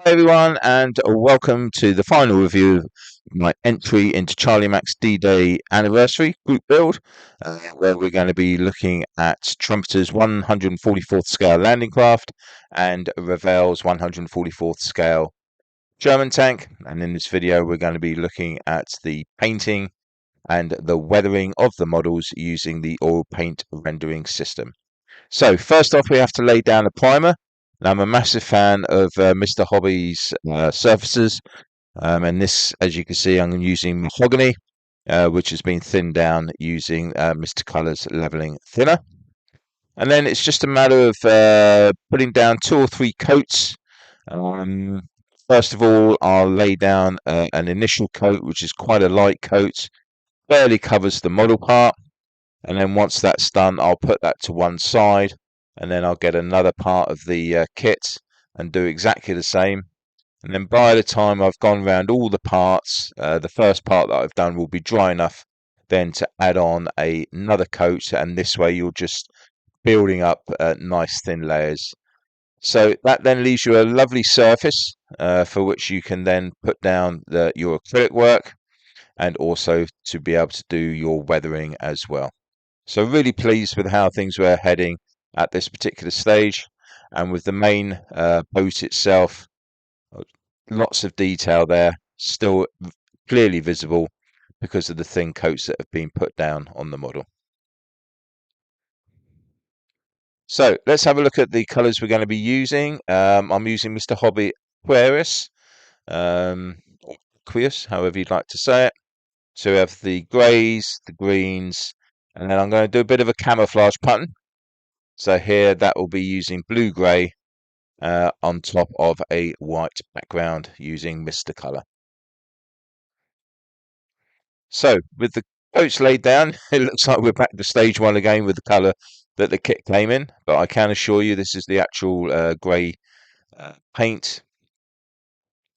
Hi everyone, and welcome to the final review of my entry into Charlie Mac's D-Day anniversary group build, where we're going to be looking at Trumpeter's 144th scale landing craft and Revell's 144th scale Sherman tank. And in this video, we're going to be looking at the painting and the weathering of the models using the oil paint rendering system. So first off, we have to lay down a primer. Now, I'm a massive fan of Mr. Hobby's surfaces, and this, as you can see, I'm using mahogany, which has been thinned down using Mr. Color's leveling thinner. And then it's just a matter of putting down 2 or 3 coats. Um, First of all, I'll lay down an initial coat, which is quite a light coat, barely covers the model part. And then once that's done, I'll put that to one side, and then I'll get another part of the kit and do exactly the same. And then by the time I've gone around all the parts, the first part that I've done will be dry enough then to add on another coat, and this way you're just building up nice thin layers. So that then leaves you a lovely surface for which you can then put down your acrylic work and also to be able to do your weathering as well. So really pleased with how things were heading at this particular stage, and with the main boat itself, lots of detail there, still clearly visible because of the thin coats that have been put down on the model. So let's have a look at the colours we're going to be using. I'm using Mr. Hobby Aquarius, or Aquarius, however you'd like to say it. So we have the greys, the greens, and then I'm going to do a bit of a camouflage pattern. So here that will be using blue-grey on top of a white background using Mr. Colour. So with the coats laid down, it looks like we're back to stage one again with the colour that the kit came in, but I can assure you this is the actual grey paint.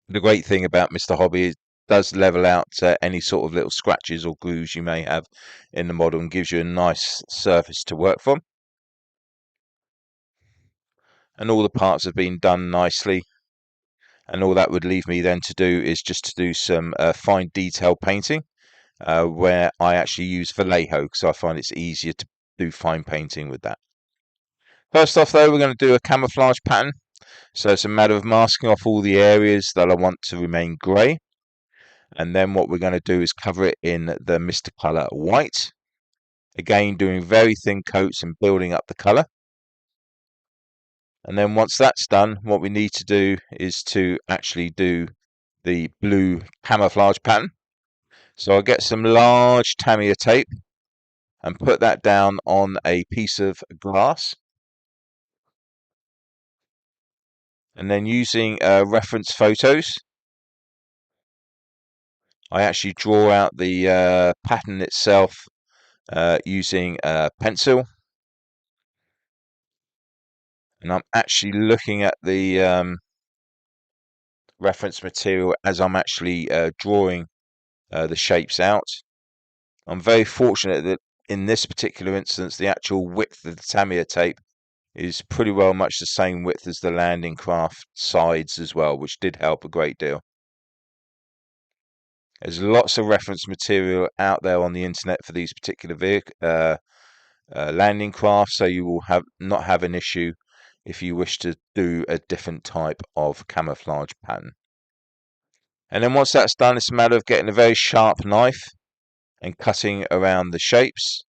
The great thing about Mr. Hobby is it does level out any sort of little scratches or grooves you may have in the model and gives you a nice surface to work from. And all the parts have been done nicely, and all that would leave me then to do is just to do some fine detail painting, where I actually use Vallejo because I find it's easier to do fine painting with that. First off though, we're going to do a camouflage pattern, so it's a matter of masking off all the areas that I want to remain grey, and then what we're going to do is cover it in the Mr. Colour white, again doing very thin coats and building up the colour. And then once that's done, what we need to do is to actually do the blue camouflage pattern. So I'll get some large Tamiya tape and put that down on a piece of glass. And then using reference photos, I actually draw out the pattern itself using a pencil. And I'm actually looking at the reference material as I'm actually drawing the shapes out. I'm very fortunate that in this particular instance, the actual width of the Tamiya tape is pretty well much the same width as the landing craft sides as well, which did help a great deal. There's lots of reference material out there on the internet for these particular landing crafts, so you will not have an issue if you wish to do a different type of camouflage pattern. And then once that's done, it's a matter of getting a very sharp knife and cutting around the shapes.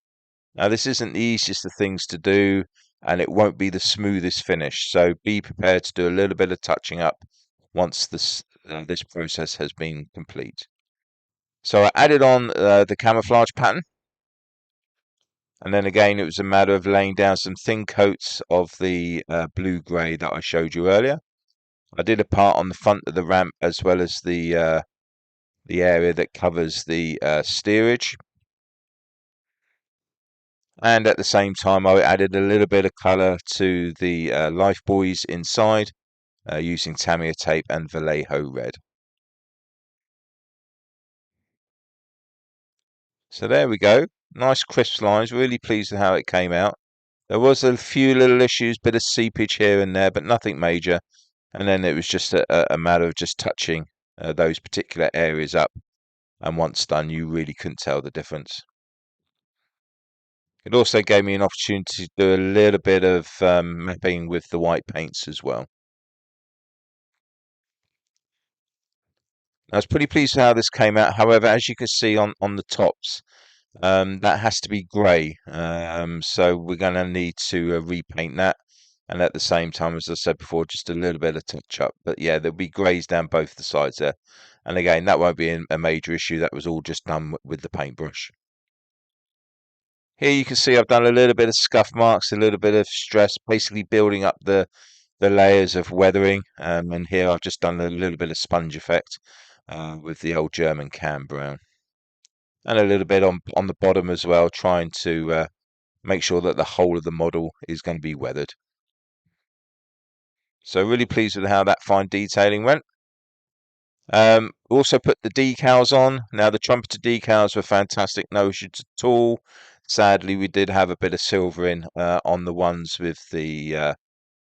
Now this isn't the easiest of things to do, and it won't be the smoothest finish, so be prepared to do a little bit of touching up once this process has been complete. So I added on the camouflage pattern, and then again it was a matter of laying down some thin coats of the blue-grey that I showed you earlier. I did a part on the front of the ramp as well as the area that covers the steerage. And at the same time, I added a little bit of colour to the life buoys inside using Tamiya tape and Vallejo red. So there we go. Nice crisp lines. Really pleased with how it came out. There was a few little issues, bit of seepage here and there, but nothing major. And then it was just a matter of just touching those particular areas up, and once done, you really couldn't tell the difference. It also gave me an opportunity to do a little bit of mapping with the white paints as well. I was pretty pleased with how this came out. However, as you can see on the tops, that has to be grey. So we're going to need to repaint that. And at the same time, as I said before, just a little bit of touch up. But yeah, there'll be greys down both the sides there. And again, that won't be a major issue. That was all just done with the paintbrush. Here you can see I've done a little bit of scuff marks, a little bit of stress, basically building up the layers of weathering. And here I've just done a little bit of sponge effect with the old German can brown. And a little bit on the bottom as well, trying to make sure that the whole of the model is going to be weathered. So really pleased with how that fine detailing went. Also put the decals on. Now the Trumpeter decals were fantastic, no issues at all. Sadly, we did have a bit of silver in on the ones with the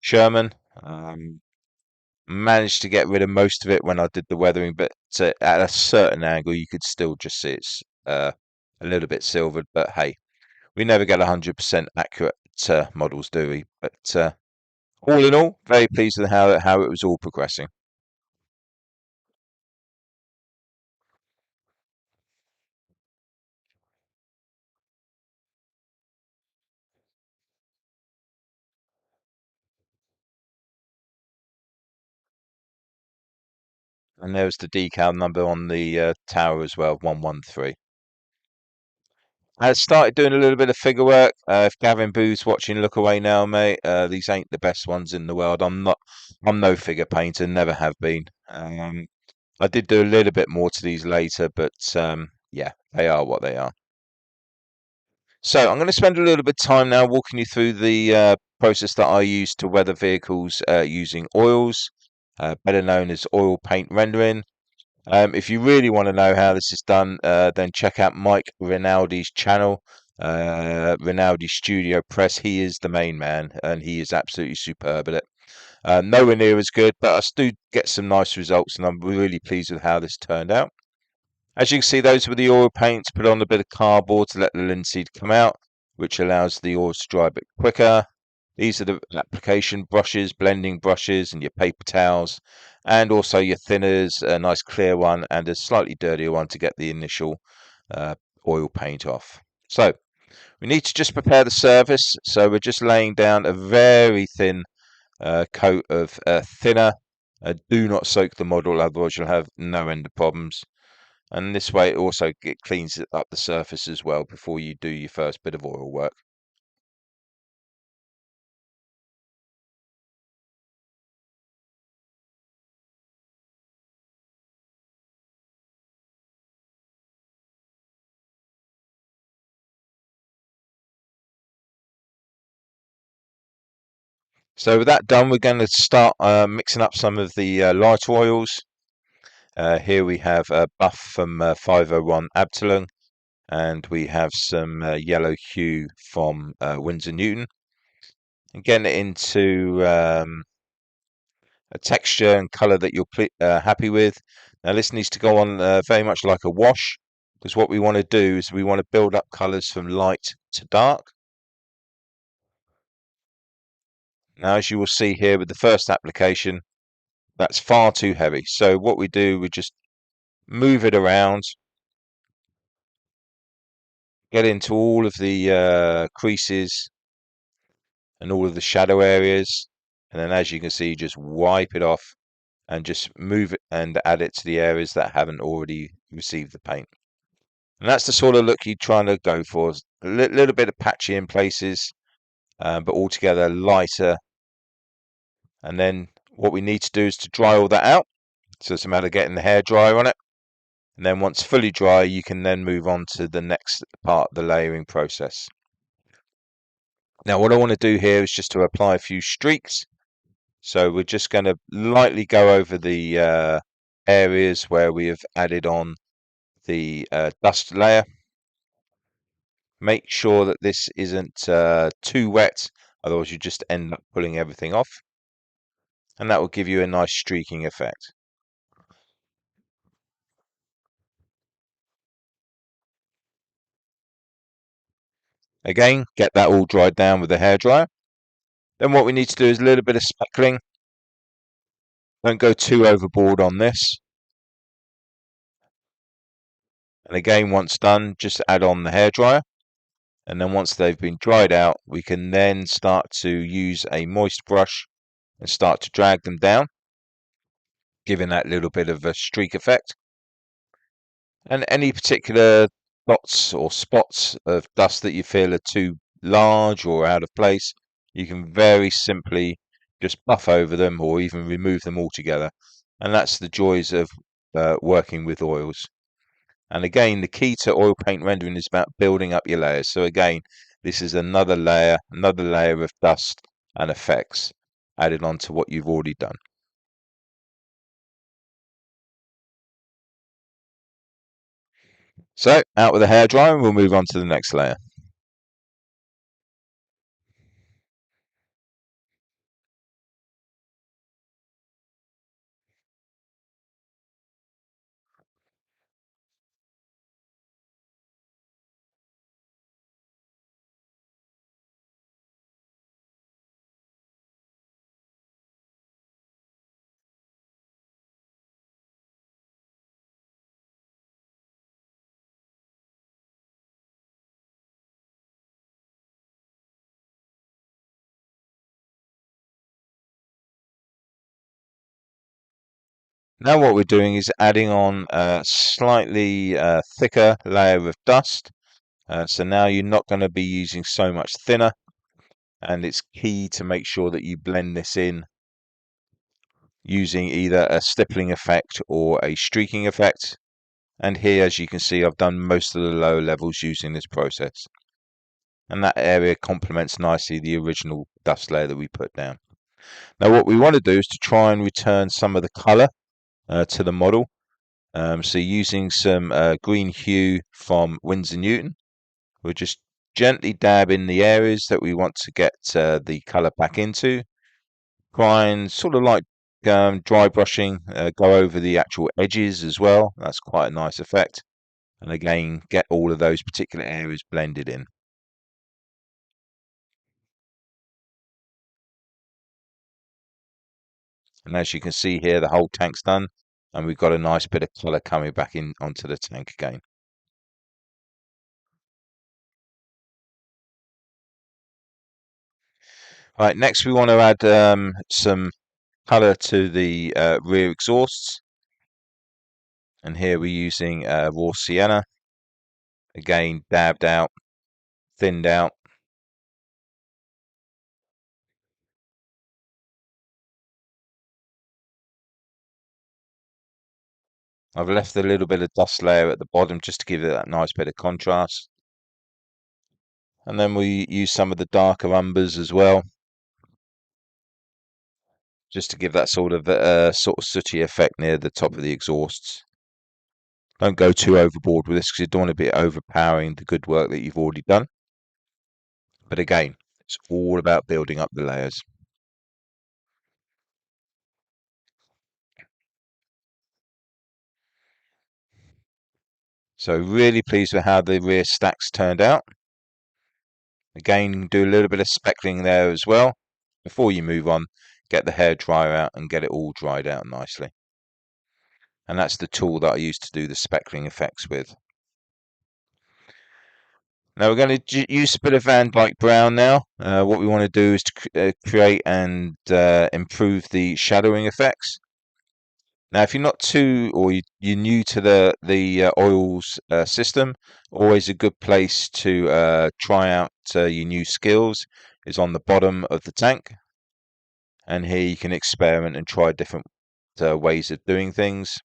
Sherman. Managed to get rid of most of it when I did the weathering, but at a certain angle you could still just see it's a little bit silvered. But hey, we never get 100% accurate models, do we? But all in all, very pleased with how it was all progressing. And there was the decal number on the tower as well, 113. I started doing a little bit of figure work. If Gavin Booth's watching, look away now, mate. These ain't the best ones in the world. I'm no figure painter, never have been. I did do a little bit more to these later, but yeah, they are what they are. So I'm going to spend a little bit of time now walking you through the process that I use to weather vehicles using oils, better known as oil paint rendering. If you really want to know how this is done, then check out Mike Rinaldi's channel, Rinaldi Studio Press. He is the main man, and he is absolutely superb at it. Nowhere near as good, but I do get some nice results, and I'm really pleased with how this turned out. As you can see, those were the oil paints. Put on a bit of cardboard to let the linseed come out, which allows the oils to dry a bit quicker. These are the application brushes, blending brushes, and your paper towels, and also your thinners, a nice clear one, and a slightly dirtier one to get the initial uh, oil paint off. So we need to just prepare the surface. So we're just laying down a very thin coat of thinner. Do not soak the model, otherwise you'll have no end of problems. And this way it also cleans up the surface as well before you do your first bit of oil work. So with that done, we're going to start mixing up some of the lighter oils. Here we have a buff from 501 Absalon, and we have some yellow hue from Windsor Newton. And getting it into a texture and colour that you're happy with. Now this needs to go on very much like a wash, because what we want to do is we want to build up colours from light to dark. Now, as you will see here with the first application, that's far too heavy. So what we do, we just move it around, get into all of the creases and all of the shadow areas. And then as you can see, just wipe it off and just move it and add it to the areas that haven't already received the paint. And that's the sort of look you're trying to go for. A little bit of patchy in places, but altogether lighter. And then what we need to do is to dry all that out. So it's a matter of getting the hair dryer on it. And then once fully dry, you can then move on to the next part of the layering process. Now, what I want to do here is just to apply a few streaks. So we're just going to lightly go over the areas where we have added on the dust layer. Make sure that this isn't too wet, otherwise you just end up pulling everything off. and that will give you a nice streaking effect. Again, get that all dried down with the hairdryer. Then what we need to do is a little bit of speckling. Don't go too overboard on this. And again, once done, just add on the hairdryer. And then once they've been dried out, we can then start to use a moist brush and start to drag them down, giving that little bit of a streak effect. And any particular dots or spots of dust that you feel are too large or out of place, you can very simply just buff over them or even remove them altogether. And that's the joys of working with oils. And again, the key to oil paint rendering is about building up your layers. So again, this is another layer of dust and effects added on to what you've already done. So out with the hairdryer and we'll move on to the next layer. Now what we're doing is adding on a slightly thicker layer of dust. So now you're not going to be using so much thinner, and it's key to make sure that you blend this in using either a stippling effect or a streaking effect. And here, as you can see, I've done most of the lower levels using this process. And that area complements nicely the original dust layer that we put down. Now what we want to do is to try and return some of the colour to the model. So using some green hue from Winsor Newton, we'll just gently dab in the areas that we want to get the colour back into. Try and sort of like dry brushing, go over the actual edges as well. That's quite a nice effect. And again, get all of those particular areas blended in. And as you can see here, the whole tank's done, and we've got a nice bit of colour coming back in onto the tank again. Right, next we want to add some colour to the rear exhausts. And here we're using raw sienna, again dabbed out, thinned out. I've left a little bit of dust layer at the bottom just to give it that nice bit of contrast. And then we use some of the darker umbers as well, just to give that sort of sooty effect near the top of the exhausts. Don't go too overboard with this because you don't want to be overpowering the good work that you've already done. But again, it's all about building up the layers. So really pleased with how the rear stacks turned out. Again, do a little bit of speckling there as well. Before you move on, get the hair dryer out and get it all dried out nicely. And that's the tool that I use to do the speckling effects with. Now we're going to use a bit of Van Dyke Brown now. What we want to do is to create and improve the shadowing effects. Now, if you're not too, or you're new to the oils system, always a good place to try out your new skills is on the bottom of the tank. And here you can experiment and try different ways of doing things.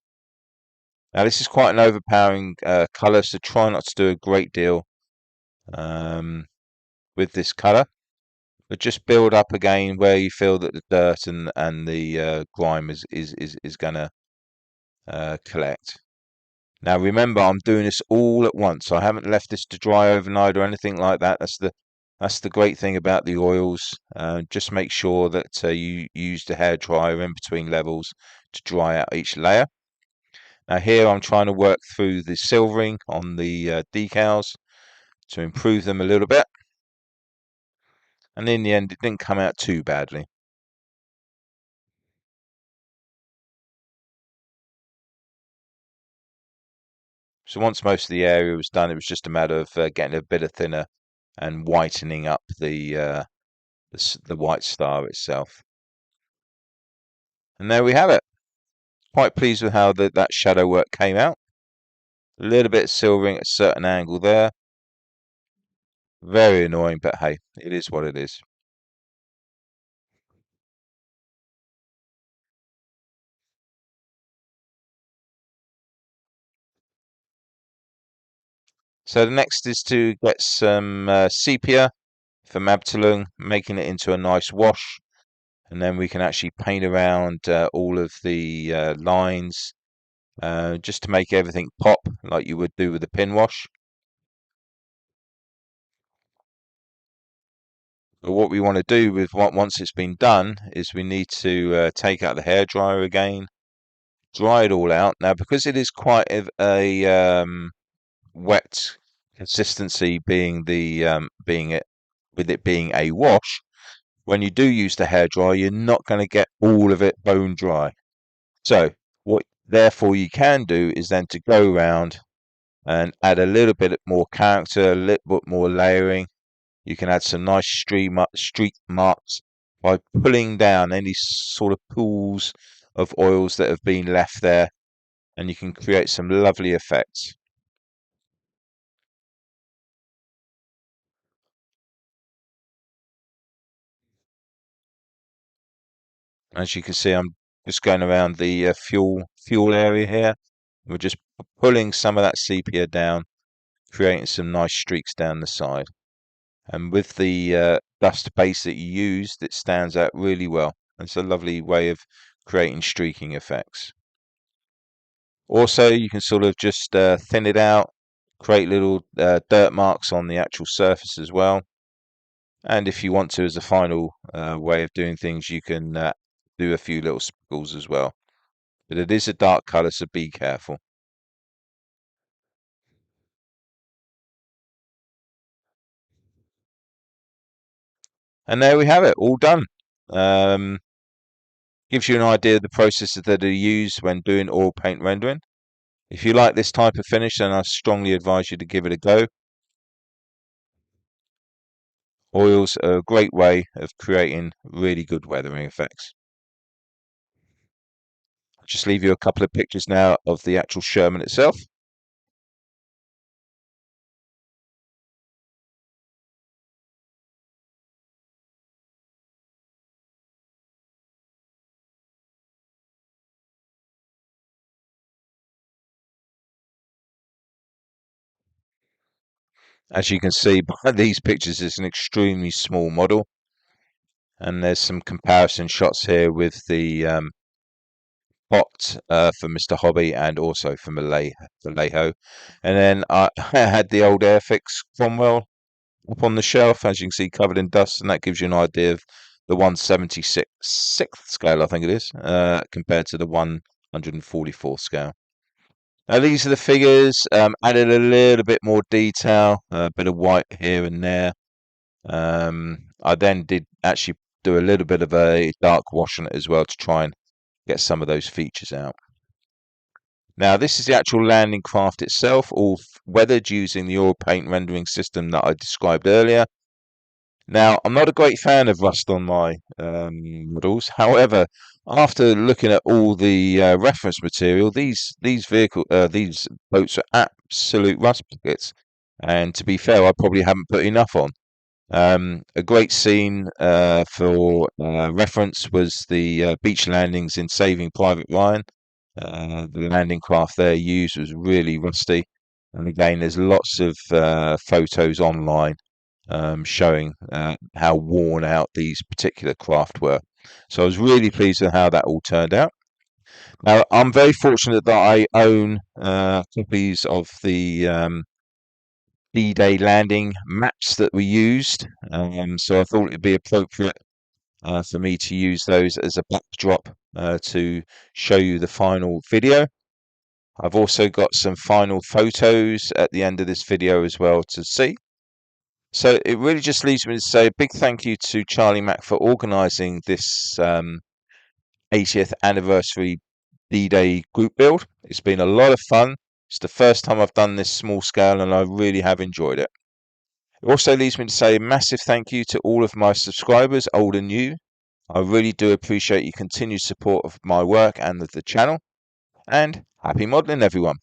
Now, this is quite an overpowering color, so try not to do a great deal with this color, but just build up again where you feel that the dirt and the grime is going to collect. Now remember, I'm doing this all at once. I haven't left this to dry overnight or anything like that. That's the great thing about the oils. Just make sure that you use the hairdryer in between levels to dry out each layer. Now here I'm trying to work through the silvering on the decals to improve them a little bit. And in the end, it didn't come out too badly. So once most of the area was done, it was just a matter of getting a bit of thinner and whitening up the white star itself. And there we have it. Quite pleased with how that shadow work came out. A little bit of silvering at a certain angle there. Very annoying, but hey, it is what it is. So the next is to get some sepia from Abtalung, making it into a nice wash. And then we can actually paint around all of the lines just to make everything pop like you would do with a pin wash. But what we want to do with once it's been done is we need to take out the hairdryer again, dry it all out. Now, because it is quite a wet consistency, being it with it being a wash, when you do use the hairdryer, you're not going to get all of it bone dry. So what therefore you can do is then to go around and add a little bit more character, a little bit more layering. You can add some nice streak marks by pulling down any sort of pools of oils that have been left there, and you can create some lovely effects. As you can see, I'm just going around the fuel area here. We're just pulling some of that sepia down, creating some nice streaks down the side. And with the dust base that you used, it stands out really well. It's a lovely way of creating streaking effects. Also, you can sort of just thin it out, create little dirt marks on the actual surface as well. And if you want to, as a final way of doing things, you can do a few little sprinkles as well. But it is a dark colour, so be careful. And there we have it, all done. Um, Gives you an idea of the processes that are used when doing oil paint rendering. If you like this type of finish, then I strongly advise you to give it a go. Oils are a great way of creating really good weathering effects. I'll just leave you a couple of pictures now of the actual Sherman itself. As you can see by these pictures, it's an extremely small model. And there's some comparison shots here with the pot for Mr. Hobby and also from Vallejo. And then I had the old Airfix Cromwell up on the shelf, as you can see, covered in dust, and that gives you an idea of the 176th scale, I think it is, compared to the 144th scale. Now these are the figures, added a little bit more detail, a bit of white here and there. I then did actually do a little bit of a dark wash on it as well to try and get some of those features out. Now this is the actual landing craft itself, all weathered using the oil paint rendering system that I described earlier. Now, I'm not a great fan of rust on my models. However, after looking at all the reference material, these boats are absolute rust buckets. And to be fair, I probably haven't put enough on. A great scene for reference was the beach landings in Saving Private Ryan. The landing craft there used was really rusty. And again, there's lots of photos online showing how worn out these particular craft were. So I was really pleased with how that all turned out. Now, I'm very fortunate that I own copies of the D-Day landing maps that we used. So I thought it'd be appropriate for me to use those as a backdrop to show you the final video. I've also got some final photos at the end of this video as well to see. So it really just leaves me to say a big thank you to Charlie Mack for organising this 80th anniversary D-Day group build. It's been a lot of fun. It's the first time I've done this small scale and I really have enjoyed it. It also leaves me to say a massive thank you to all of my subscribers, old and new. I really do appreciate your continued support of my work and of the channel. And happy modelling, everyone.